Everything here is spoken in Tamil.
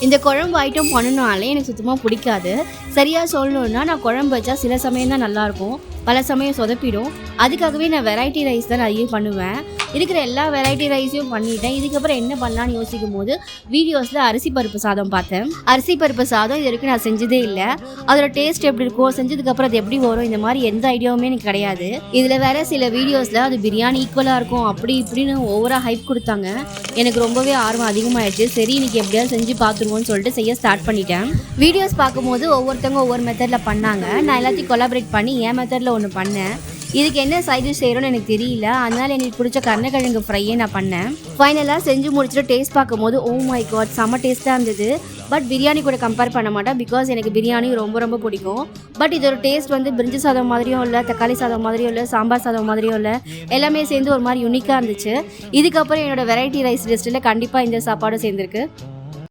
இந்த குழம்பு ஐட்டம் பண்ணணுனாலே எனக்கு சுத்தமாக பிடிக்காது. சரியாக சொல்லணுன்னா நான் குழம்பு வச்சா சில சமயம் தான் நல்லாயிருக்கும், பல சமயம் சொதப்பிடும். அதுக்காகவே நான் வெரைட்டி ரைஸ் தான் நிறைய பண்ணுவேன். இருக்கிற எல்லா வெரைட்டி ரைஸையும் பண்ணிட்டேன். இதுக்கப்புறம் என்ன பண்ணலான்னு யோசிக்கும் போது வீடியோஸில் அரிசி பருப்பு சாதம் பார்த்தேன். அரிசி பருப்பு சாதம் இது வரைக்கும் நான் செஞ்சதே இல்லை. அதோட டேஸ்ட் எப்படி இருக்கும், செஞ்சதுக்கப்புறம் அது எப்படி வரும், இந்த மாதிரி எந்த ஐடியாவுமே எனக்கு கிடையாது. இதில் வேற சில வீடியோஸில் அது பிரியாணி ஈக்குவலாக இருக்கும் அப்படி இப்படின்னு ஓவராக ஹைப் கொடுத்தாங்க. எனக்கு ரொம்பவே ஆர்வம் அதிகமாகிடுச்சு. சரி இன்னைக்கு எப்படியாவது செஞ்சு பார்த்துருவோன்னு சொல்லிட்டு செய்ய ஸ்டார்ட் பண்ணிட்டேன். வீடியோஸ் பார்க்கும்போது ஒவ்வொருத்தவங்க ஒவ்வொரு மெத்தடில் பண்ணாங்க. நான் எல்லாத்தையும் கொலாபரேட் பண்ணி என் மெத்தடில் ஒன்று பண்ணேன். இதுக்கு என்ன சைடு செய்கிறோன்னு எனக்கு தெரியல, அதனால எனக்கு பிடிச்ச கருணக்கிழங்கு ஃப்ரையே நான் பண்ணேன். ஃபைனலாக செஞ்சு முடிச்சுட்டு டேஸ்ட் பார்க்கும்போது ஓ மை காட் செம்ம டேஸ்ட்டாக இருந்தது. பட் பிரியாணி கூட கம்பேர் பண்ண மாட்டேன், பிகாஸ் எனக்கு பிரியாணி ரொம்ப ரொம்ப பிடிக்கும். பட் இதோட டேஸ்ட் வந்து பிரிஞ்சி சாதம் மாதிரியும் இல்லை, தக்காளி சாதம் மாதிரியும் இல்லை, சாம்பார் சாதம் மாதிரியும் இல்லை, எல்லாமே சேர்ந்து ஒரு மாதிரி யூனிக்காக இருந்துச்சு. இதுக்கப்புறம் என்னோட வெரைட்டி ரைஸ் லிஸ்ட்டில் கண்டிப்பாக இந்த சாப்பாடும் சேர்ந்துருக்கு.